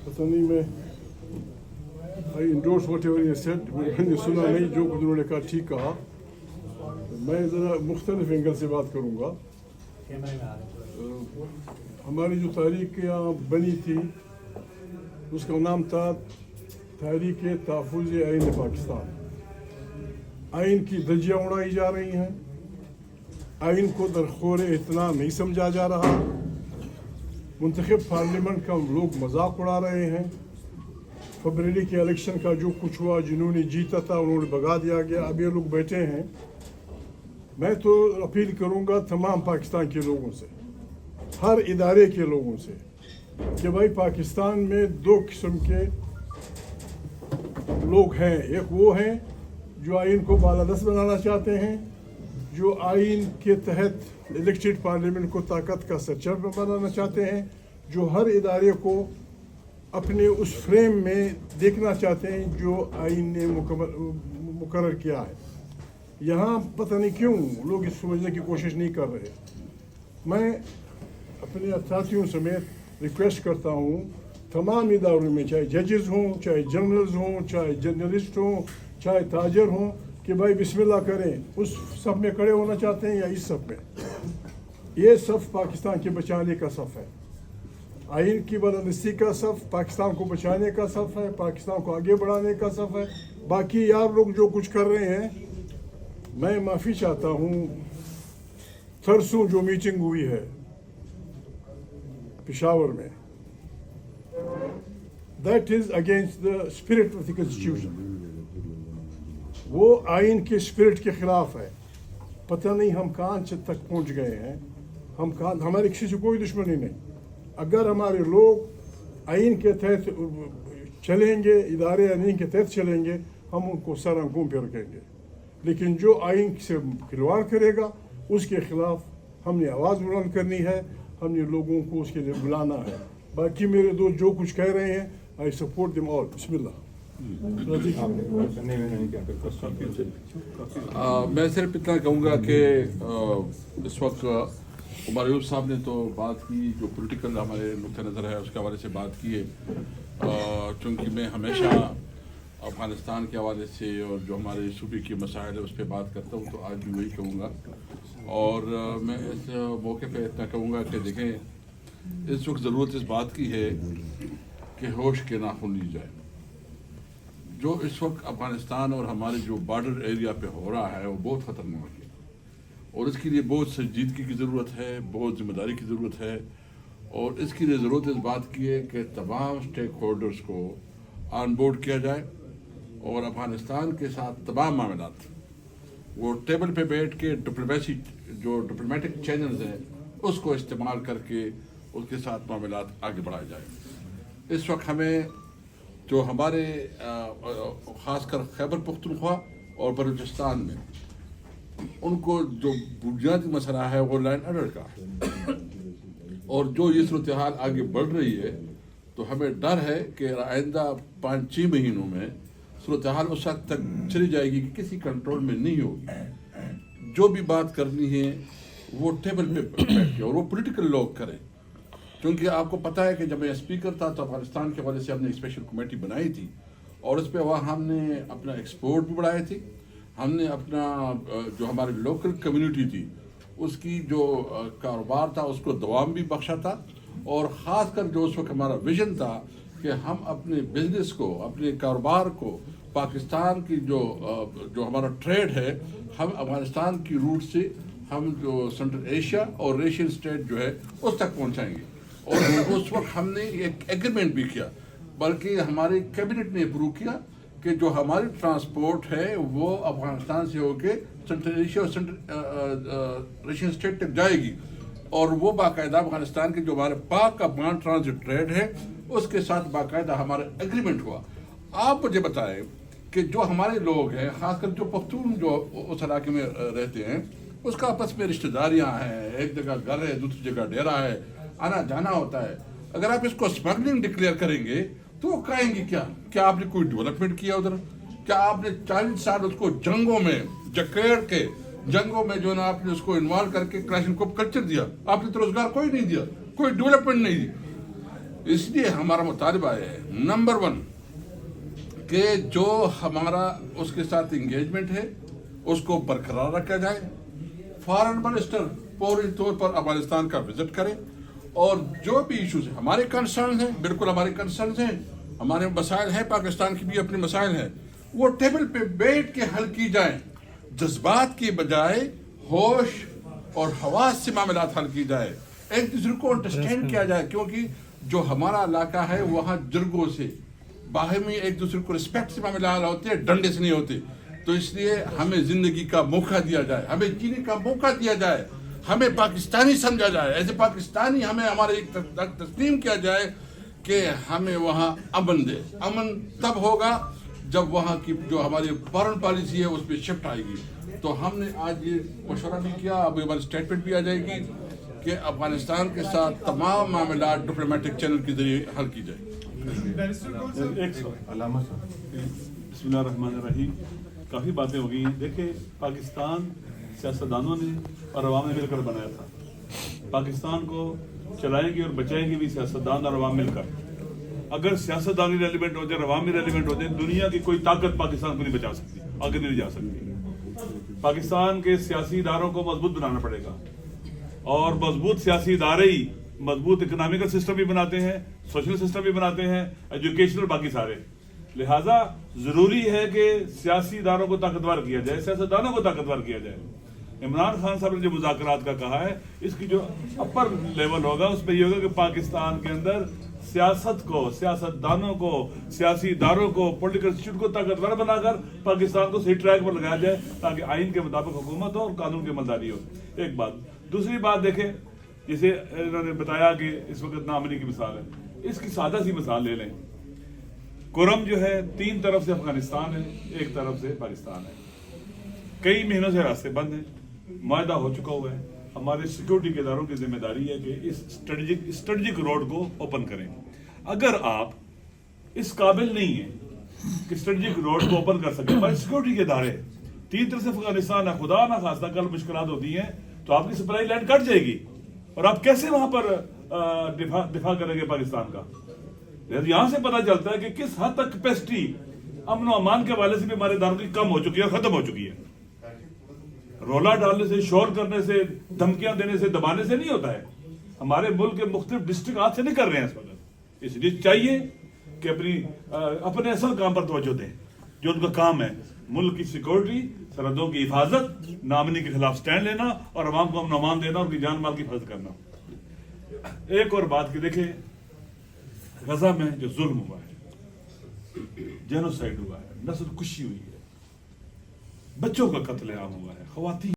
पता नहीं मैं I endorse whatever you said, मैंने सुना नहीं जो कुछ उन्होंने कहा ठीक कहा। मैं ज़रा मुख्तलिफ एंगल से बात करूँगा। हमारी जो तहरीक यहाँ बनी थी उसका नाम था तहरीक तहफ़्फ़ुज़ आइन पाकिस्तान। आइन की धज्जियाँ उड़ाई जा रही हैं, आइन को दरखोर इत्मीनान नहीं समझा जा रहा, मुंतखब पार्लियामेंट का लोग मजाक उड़ा रहे हैं। फरवरी के इलेक्शन का जो कुछ हुआ, जिन्होंने जीता था उन्होंने भगा दिया गया, अब ये लोग बैठे हैं। मैं तो अपील करूंगा तमाम पाकिस्तान के लोगों से, हर इदारे के लोगों से, कि भाई पाकिस्तान में दो किस्म के लोग हैं। एक वो हैं जो आइन को बालादस्त बनाना चाहते हैं, जो आइन के तहत इलेक्टेड पार्लियामेंट को ताकत का सरचर बनाना चाहते हैं, जो हर इदारे को अपने उस फ्रेम में देखना चाहते हैं जो आइन ने मुकर्रर किया है। यहाँ पता नहीं क्यों लोग इस समझने की कोशिश नहीं कर रहे। मैं अपने साथियों समेत रिक्वेस्ट करता हूँ तमाम इदारों में, चाहे जजेस हों, चाहे जनरल्स हों, चाहे जर्नलिस्ट हों, चाहे ताजर हों, कि भाई बिस्मिल्लाह करें। उस सफ़ में खड़े होना चाहते हैं या इस सफ़ में? ये सफ़ पाकिस्तान के बचाने का सफ़ है, आइन की बलंदस्ती का सफ़, पाकिस्तान को बचाने का सफ़ है, पाकिस्तान को आगे बढ़ाने का सफ़ है। बाकी यार लोग जो कुछ कर रहे हैं, मैं माफ़ी चाहता हूँ। परसों जो मीटिंग हुई है पेशावर में, that is against the spirit of the constitution. वो आइन के स्पिरिट के ख़िलाफ़ है। पता नहीं हम कहाँ तक पहुँच गए हैं, हम कहाँ, हमारे किसी से कोई दुश्मनी नहीं। अगर हमारे लोग आइन के तहत चलेंगे, इदारे आइन के तहत चलेंगे, हम उनको सर आंखों पे रखेंगे। लेकिन जो आइन से खिलवाड़ करेगा उसके ख़िलाफ़ हमने आवाज़ बुलंद करनी है, हमने लोगों को उसके लिए बुलाना है। बाकी मेरे दोस्त जो कुछ कह रहे हैं, आई सपोर्ट देम ऑल। बिस्मिल्लाह। मैं सिर्फ इतना कहूँगा कि इस वक्त उमर अयूब साहब ने तो बात की, जो पॉलिटिकल हमारे नुक्ता नज़र है उसके हवाले से बात की है। चूँकि मैं हमेशा अफ़गानिस्तान के हवाले से और जो हमारे सूबे के मसाइल है उस पर बात करता हूँ, तो आज भी वही कहूँगा। और मैं इस मौके पे इतना कहूँगा कि देखें, इस वक्त ज़रूरत इस बात की है कि होश के नाखून ली जाए। जो इस वक्त अफ़गानिस्तान और हमारे जो बॉर्डर एरिया पे हो रहा है वो बहुत ख़तरनाक है, और इसके लिए बहुत संजीदगी की ज़रूरत है, बहुत ज़िम्मेदारी की ज़रूरत है। और इसके लिए ज़रूरत इस बात की है कि तमाम स्टेक होल्डर्स को ऑन बोर्ड किया जाए और अफ़गानिस्तान के साथ तमाम मामलात वो टेबल पे बैठ के डिप्लोमेसी, जो डिप्लोमेटिक चैनल्स हैं, उसको इस्तेमाल करके उसके साथ मामलात आगे बढ़ाए जाए। इस वक्त हमें जो हमारे ख़ासकर खैबर पख्तूनख्वा और बलूचिस्तान में उनको जो बुनियादी मसला है वो लैंड ऑर्डर का, और जो ये सूरत हाल आगे बढ़ रही है तो हमें डर है कि आइंदा 5-6 महीनों में सूरत हाल उस हद तक चली जाएगी कि किसी कंट्रोल में नहीं होगी। जो भी बात करनी है वो टेबल पे बैठ के और वो पॉलिटिकल लोग करें। क्योंकि आपको पता है कि जब मैं स्पीकर था तो अफगानिस्तान के हवाले से हमने एक स्पेशल कमेटी बनाई थी, और उस पर वहाँ हमने अपना एक्सपोर्ट भी बढ़ाए थे, हमने अपना जो हमारी लोकल कम्युनिटी थी उसकी जो कारोबार था उसको दवाम भी बख्शा था। और ख़ासकर जो उस वक्त हमारा विजन था कि हम अपने बिजनेस को, अपने कारोबार को पाकिस्तान की जो हमारा ट्रेड है, हम अफगानिस्तान की रूट से हम जो सेंट्रल एशिया और एशियन स्टेट जो है उस तक पहुंचाएंगे। और उस वक्त हमने एक एग्रीमेंट भी किया, बल्कि हमारी कैबिनेट ने अप्रूव किया कि जो हमारी ट्रांसपोर्ट है वो अफगानिस्तान से होके सेंट्रल एशिया और सेंट्रल एशियन स्टेट तक जाएगी। और वो बाकायदा अफगानिस्तान के जो हमारे पाक अफगान ट्रांजिट ट्रेड है उसके साथ बाकायदा हमारा एग्रीमेंट हुआ। आप मुझे बताएं कि जो हमारे लोग हैं, खासकर जो पख्तून जो उस इलाके में रहते हैं, उसका आपस में रिश्तेदारियाँ हैं, एक जगह घर है, दूसरी जगह डेरा है, आना जाना होता है। अगर आप इसको स्मगलिंग डिक्लेयर करेंगे तो वो कहेंगे क्या आपने कोई डेवलपमेंट किया उधर? क्या आपने 40 साल उसको जंगों में जकेड़ के जंगों में जो ना आपने उसको इन्वॉल्व करके क्लैशनकोव कल्चर दिया? आपने तो रोजगार कोई नहीं दिया, कोई डेवलपमेंट नहीं दी। اس لیے ہمارا مطالبہ ہے نمبر 1 کہ جو ہمارا اس کے ساتھ انگیجمنٹ ہے اس کو برقرار رکھا جائے. فارن منسٹر فوری طور پر افغانستان کا وزٹ کرے اور جو بھی ایشوز ہیں ہمارے کنسرن ہیں، بالکل ہمارے کنسرنز ہیں، ہمارے مسائل ہیں، پاکستان کی بھی اپنے مسائل ہیں، وہ ٹیبل پہ بیٹھ کے حل کی جائیں. جذبات کی بجائے ہوش اور حواس سے معاملات حل کی جائے، ایک دوسرے کو انڈرسٹینڈ کیا جائے. کیونکہ جو ہمارا علاقہ ہے وہاں جرگوں سے باہمی ایک دوسرے کو رسپیکٹ سے معاملات ہوتے ہیں، ڈنڈے سے نہیں ہوتے. تو اس لیے ہمیں زندگی کا موقع دیا جائے، ہمیں جینے کا موقع دیا جائے، ہمیں پاکستانی سمجھا جائے، ایسے پاکستانی ہمیں ہمارے ایک تسلیم کیا جائے کہ ہمیں وہاں امن دے. امن تب ہوگا جب وہاں کی جو ہماری فارن پالیسی ہے اس پہ شفٹ آئے گی. تو ہم نے آج یہ مشورہ بھی کیا، اب ہماری اسٹیٹمنٹ بھی آ جائے گی کہ افغانستان کے ساتھ تمام معاملات ڈپلومیٹک چینل کے ذریعے حل کی جائے. علامہ صاحب بسم اللہ الرحمن الرحیم. کافی باتیں ہو گئی ہیں. دیکھیں پاکستان سیاستدانوں نے اور عوام نے مل کر بنایا تھا. پاکستان کو چلائیں گے اور بچائیں گے بھی سیاستدان اور عوام مل کر. اگر سیاستدان ریلیونٹ ہو جائے، عوام ریلیونٹ ہو جائے، دنیا کی کوئی طاقت پاکستان کو نہیں بچا سکتی، آگے نہیں جا سکتی. پاکستان کے سیاسی اداروں کو مضبوط بنانا پڑے گا اور مضبوط سیاسی ادارے ہی مضبوط اکنامیکل سسٹم بھی بناتے ہیں، سوشل سسٹم بھی بناتے ہیں، ایجوکیشنل باقی سارے. لہٰذا ضروری ہے کہ سیاسی اداروں کو طاقتور کیا جائے، سیاستدانوں کو طاقتور کیا جائے. عمران خان صاحب نے جو مذاکرات کا کہا ہے، اس کی جو اپر لیول ہوگا اس میں یہ ہوگا کہ پاکستان کے اندر سیاست کو، سیاستدانوں کو، سیاسی اداروں کو، پولیٹیکل انسٹیٹیوٹ کو طاقتور بنا کر پاکستان کو صحیح ٹریک پر لگایا جائے تاکہ آئین کے مطابق حکومت ہو اور قانون کی عملداری ہو. ایک بات. دوسری بات دیکھیں، جسے انہوں نے بتایا کہ اس وقت نامنی کی مثال ہے، اس کی سادہ سی مثال لے لیں. کرم جو ہے 3 طرف سے افغانستان ہے، 1 طرف سے پاکستان ہے. کئی مہینوں سے راستے بند ہیں، معاہدہ ہو چکا ہوا ہے. ہمارے سیکورٹی کے اداروں کی ذمہ داری ہے کہ اس اسٹریٹجک روڈ کو اوپن کریں. اگر آپ اس قابل نہیں ہیں کہ اسٹریٹجک روڈ کو اوپن کر سکیں، ہمارے سیکورٹی کے ادارے 3 طرف سے افغانستان ہے، خدا نہ خواستہ کل مشکلات ہوتی ہیں تو آپ کی سپلائی لائن کٹ جائے گی اور آپ کیسے وہاں پر دفاع کریں گے پاکستان کا. یہاں سے پتہ چلتا ہے کہ کس حد تک کیپیسٹی امن و امان کے حوالے سے بھی ہمارے اداروں کی کم ہو چکی ہے، ختم ہو چکی ہے. رولا ڈالنے سے، شور کرنے سے، دھمکیاں دینے سے، دبانے سے نہیں ہوتا ہے. ہمارے ملک کے مختلف ڈسٹرکٹ ہاتھ سے نہیں کر رہے ہیں اس وقت. اس لیے چاہیے کہ اپنے اصل کام پر توجہ دیں جو ان کا کام ہے، ملک کی سیکورٹی، سرحدوں کی حفاظت، نامنی کے خلاف سٹینڈ لینا اور عوام کو امن و امان دینا اور ان کی جان مال کی حفاظت کرنا. ایک اور بات کہ دیکھیں غزہ میں جو ظلم ہوا ہے، جینوسائیڈ ہوا ہے، نسل کشی ہوئی ہے، بچوں کا قتل عام ہوا ہے، خواتین